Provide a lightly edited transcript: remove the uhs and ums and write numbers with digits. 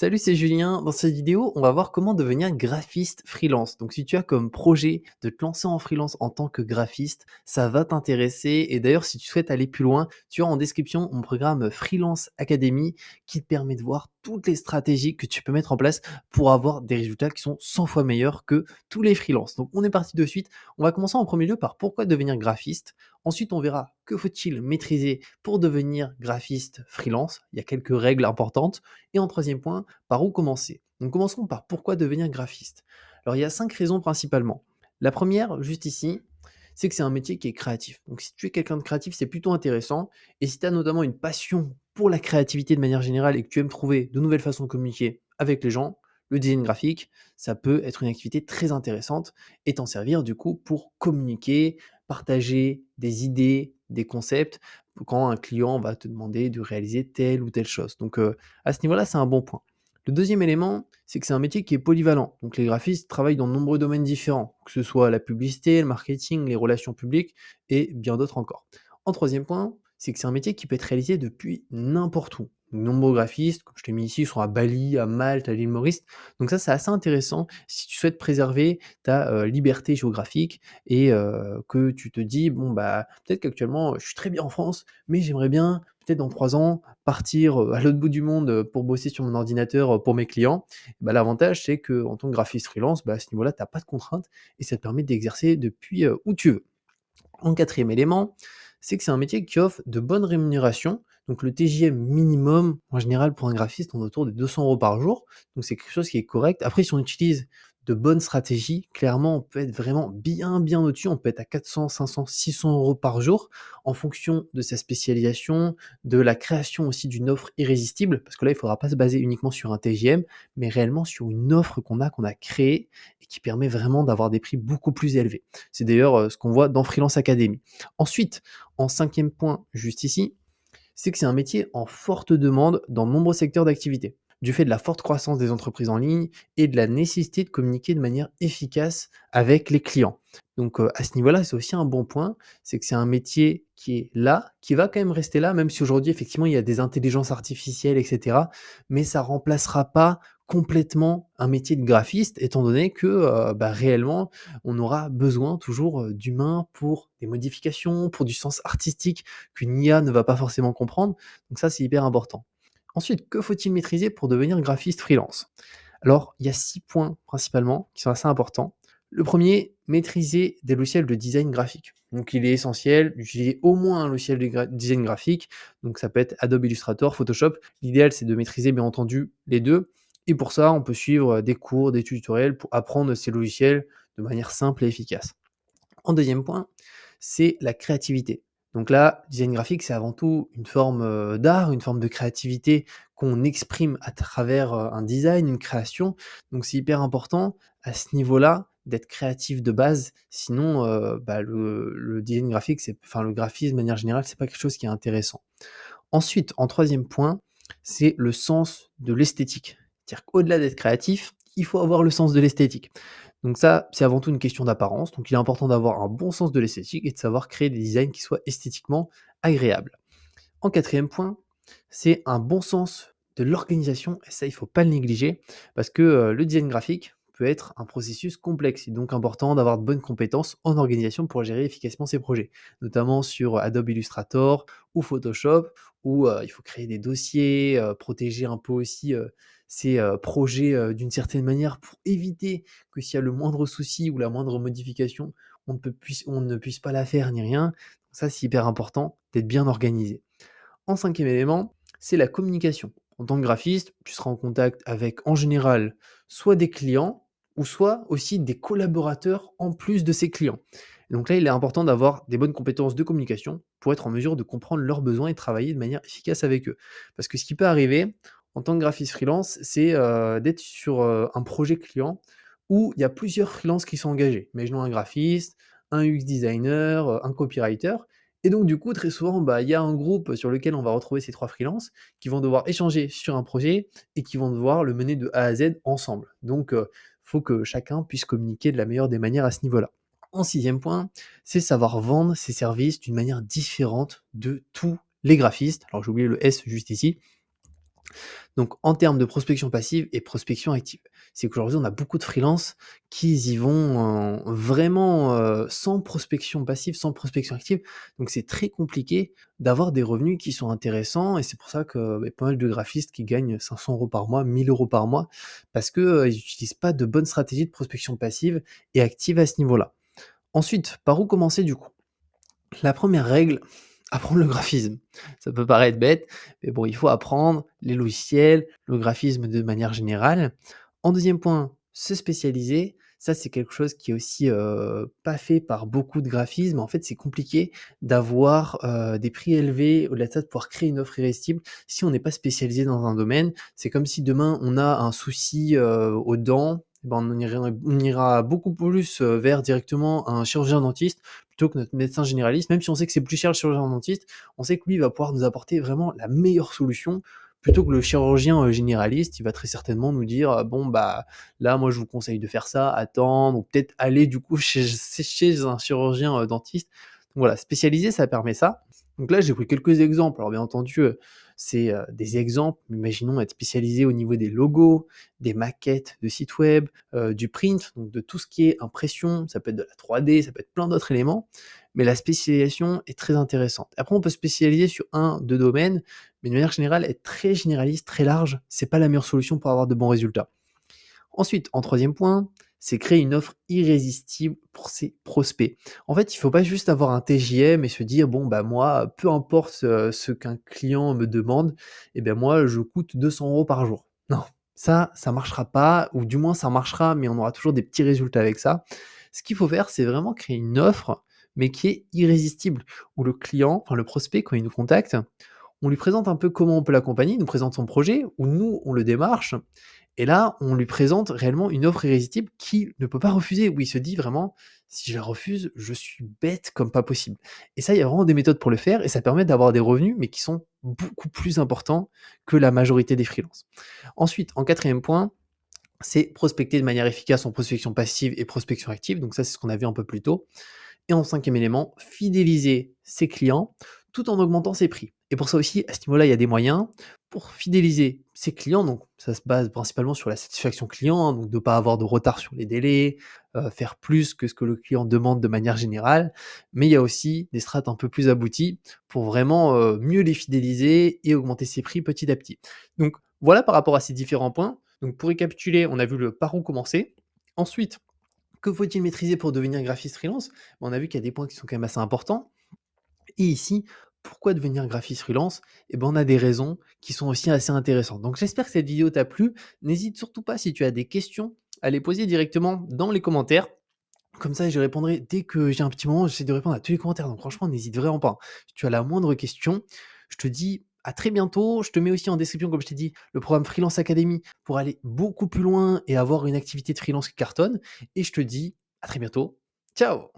Salut, c'est Julien. Dans cette vidéo, on va voir comment devenir graphiste freelance. Donc, si tu as comme projet de te lancer en freelance en tant que graphiste, ça va t'intéresser. Et d'ailleurs, si tu souhaites aller plus loin, tu as en description mon programme Freelance Academy qui te permet de voir toutes les stratégies que tu peux mettre en place pour avoir des résultats qui sont 100 fois meilleurs que tous les freelances. Donc, on est parti de suite. On va commencer en premier lieu par pourquoi devenir graphiste. Ensuite, on verra que faut-il maîtriser pour devenir graphiste freelance. Il y a quelques règles importantes. Et en troisième point, par où commencer? Donc commençons par pourquoi devenir graphiste. Alors il y a 5 raisons principalement. La première, juste ici, c'est que c'est un métier qui est créatif. Donc si tu es quelqu'un de créatif, c'est plutôt intéressant. Et si tu as notamment une passion pour la créativité de manière générale et que tu aimes trouver de nouvelles façons de communiquer avec les gens, le design graphique, ça peut être une activité très intéressante et t'en servir du coup pour communiquer, partager des idées, des concepts quand un client va te demander de réaliser telle ou telle chose. Donc à ce niveau-là, c'est un bon point. Le deuxième élément, c'est que c'est un métier qui est polyvalent. Donc les graphistes travaillent dans de nombreux domaines différents, que ce soit la publicité, le marketing, les relations publiques et bien d'autres encore. En troisième point, c'est que c'est un métier qui peut être réalisé depuis n'importe où. De nombreux graphistes, comme je t'ai mis ici, sont à Bali, à Malte, à l'île Maurice. Donc ça, c'est assez intéressant si tu souhaites préserver ta liberté géographique et que tu te dis, bon, bah, peut-être qu'actuellement, je suis très bien en France, mais j'aimerais bien, peut-être dans 3 ans, partir à l'autre bout du monde pour bosser sur mon ordinateur pour mes clients. Bah, l'avantage, c'est qu'en tant que graphiste freelance, bah, à ce niveau-là, tu n'as pas de contraintes et ça te permet d'exercer depuis où tu veux. En quatrième élément, c'est que c'est un métier qui offre de bonnes rémunérations. Donc le TJM minimum, en général, pour un graphiste, on est autour des 200 euros par jour. Donc c'est quelque chose qui est correct. Après, si on utilise de bonnes stratégies, clairement, on peut être vraiment bien au-dessus. On peut être à 400, 500, 600 euros par jour en fonction de sa spécialisation, de la création aussi d'une offre irrésistible. Parce que là, il ne faudra pas se baser uniquement sur un TJM, mais réellement sur une offre qu'on a créée et qui permet vraiment d'avoir des prix beaucoup plus élevés. C'est d'ailleurs ce qu'on voit dans Freelance Academy. Ensuite, en cinquième point, juste ici, c'est que c'est un métier en forte demande dans de nombreux secteurs d'activité, du fait de la forte croissance des entreprises en ligne et de la nécessité de communiquer de manière efficace avec les clients. Donc à ce niveau-là, c'est aussi un bon point, c'est que c'est un métier qui est là, qui va quand même rester là, même si aujourd'hui, effectivement, il y a des intelligences artificielles, etc. Mais ça remplacera pas complètement un métier de graphiste, étant donné que bah, réellement, on aura besoin toujours d'humains pour des modifications, pour du sens artistique qu'une IA ne va pas forcément comprendre. Donc ça, c'est hyper important. Ensuite, que faut-il maîtriser pour devenir graphiste freelance? Alors, il y a 6 points principalement qui sont assez importants. Le premier, maîtriser des logiciels de design graphique. Donc il est essentiel d'utiliser au moins un logiciel de design graphique. Donc ça peut être Adobe Illustrator, Photoshop. L'idéal, c'est de maîtriser bien entendu les deux. Et pour ça, on peut suivre des cours, des tutoriels pour apprendre ces logiciels de manière simple et efficace. En deuxième point, c'est la créativité. Donc là, design graphique, c'est avant tout une forme d'art, une forme de créativité qu'on exprime à travers un design, une création. Donc c'est hyper important à ce niveau-là d'être créatif de base. Sinon, bah, le design graphique, enfin le graphisme de manière générale, c'est pas quelque chose qui est intéressant. Ensuite, en troisième point, c'est le sens de l'esthétique. C'est-à-dire qu'au-delà d'être créatif, il faut avoir le sens de l'esthétique. Donc ça, c'est avant tout une question d'apparence. Donc il est important d'avoir un bon sens de l'esthétique et de savoir créer des designs qui soient esthétiquement agréables. En quatrième point, c'est un bon sens de l'organisation, et ça, il ne faut pas le négliger, parce que le design graphique peut être un processus complexe. Il est donc important d'avoir de bonnes compétences en organisation pour gérer efficacement ses projets, notamment sur Adobe Illustrator ou Photoshop, où il faut créer des dossiers, protéger un peu aussi ces projets d'une certaine manière pour éviter que s'il y a le moindre souci ou la moindre modification, on ne puisse pas la faire ni rien. Ça, c'est hyper important d'être bien organisé. En cinquième élément, c'est la communication. En tant que graphiste, tu seras en contact avec, en général, soit des clients ou soit aussi des collaborateurs en plus de ces clients. Donc là, il est important d'avoir des bonnes compétences de communication pour être en mesure de comprendre leurs besoins et travailler de manière efficace avec eux. Parce que ce qui peut arriver en tant que graphiste freelance, c'est d'être sur un projet client où il y a plusieurs freelances qui sont engagés. Imaginons un graphiste, un UX designer, un copywriter, et donc, du coup, très souvent, bah, il y a un groupe sur lequel on va retrouver ces 3 freelances qui vont devoir échanger sur un projet et qui vont devoir le mener de A à Z ensemble. Donc, faut que chacun puisse communiquer de la meilleure des manières à ce niveau-là. En sixième point, c'est savoir vendre ses services d'une manière différente de tous les graphistes. Alors, j'ai oublié le S juste ici. Donc en termes de prospection passive et prospection active. C'est qu'aujourd'hui, on a beaucoup de freelances qui y vont, vraiment, sans prospection passive, sans prospection active. Donc c'est très compliqué d'avoir des revenus qui sont intéressants et c'est pour ça que, pas mal de graphistes qui gagnent 500 € par mois, 1 000 € par mois parce que, ils n'utilisent pas de bonnes stratégies de prospection passive et active à ce niveau-là. Ensuite, par où commencer du coup? La première règle, apprendre le graphisme. Ça peut paraître bête, mais bon, il faut apprendre les logiciels, le graphisme de manière générale. En deuxième point, se spécialiser. Ça, c'est quelque chose qui est aussi, pas fait par beaucoup de graphismes. En fait, c'est compliqué d'avoir, des prix élevés, au-delà de ça, de pouvoir créer une offre irrésistible si on n'est pas spécialisé dans un domaine. C'est comme si demain on a un souci, aux dents, eh ben, on ira beaucoup plus, vers directement un chirurgien dentiste plutôt que notre médecin généraliste. Même si on sait que c'est plus cher le chirurgien dentiste, on sait que lui va pouvoir nous apporter vraiment la meilleure solution plutôt que le chirurgien, généraliste. Il va très certainement nous dire: «Bon, bah, là, moi, je vous conseille de faire ça, attendre ou peut-être aller du coup chez un chirurgien, dentiste». Donc voilà, spécialiser, ça permet ça. Donc là, j'ai pris quelques exemples. Alors bien entendu, c'est, des exemples, mais imaginons être spécialisé au niveau des logos, des maquettes de sites web, du print, donc de tout ce qui est impression, ça peut être de la 3D, ça peut être plein d'autres éléments, mais la spécialisation est très intéressante. Après, on peut se spécialiser sur un, 2 domaines, mais de manière générale, être très généraliste, très large, c'est pas la meilleure solution pour avoir de bons résultats. Ensuite, en troisième point, c'est créer une offre irrésistible pour ses prospects. En fait, il faut pas juste avoir un TJM et se dire: «Bon, bah, moi, peu importe ce qu'un client me demande, et bien moi, je coûte 200 € par jour». Non, ça marchera pas ou du moins ça marchera, mais on aura toujours des petits résultats avec ça. Ce qu'il faut faire, c'est vraiment créer une offre, mais qui est irrésistible, où le client, enfin le prospect, quand il nous contacte, on lui présente un peu comment on peut l'accompagner, il nous présente son projet, ou nous, on le démarche et là, on lui présente réellement une offre irrésistible qu'il ne peut pas refuser, où il se dit vraiment: «Si je la refuse, je suis bête comme pas possible» et ça, il y a vraiment des méthodes pour le faire et ça permet d'avoir des revenus, mais qui sont beaucoup plus importants que la majorité des freelances. Ensuite, en quatrième point, c'est prospecter de manière efficace en prospection passive et prospection active, donc ça, c'est ce qu'on a vu un peu plus tôt. Et en cinquième élément, fidéliser ses clients tout en augmentant ses prix. Et pour ça aussi, à ce niveau-là, il y a des moyens pour fidéliser ses clients. Donc, ça se base principalement sur la satisfaction client, hein, donc de ne pas avoir de retard sur les délais, faire plus que ce que le client demande de manière générale. Mais il y a aussi des strates un peu plus abouties pour vraiment mieux les fidéliser et augmenter ses prix petit à petit. Donc, voilà par rapport à ces différents points. Donc, pour récapituler, on a vu le par où commencer. Ensuite, que faut-il maîtriser pour devenir graphiste freelance? On a vu qu'il y a des points qui sont quand même assez importants. Et ici, pourquoi devenir graphiste freelance? Eh ben, on a des raisons qui sont aussi assez intéressantes. Donc j'espère que cette vidéo t'a plu. N'hésite surtout pas si tu as des questions à les poser directement dans les commentaires. Comme ça, je répondrai dès que j'ai un petit moment, j'essaie de répondre à tous les commentaires. Donc franchement, n'hésite vraiment pas. Si tu as la moindre question, je te dis à très bientôt. Je te mets aussi en description, comme je t'ai dit, le programme Freelance Academy pour aller beaucoup plus loin et avoir une activité de freelance qui cartonne. Et je te dis à très bientôt. Ciao!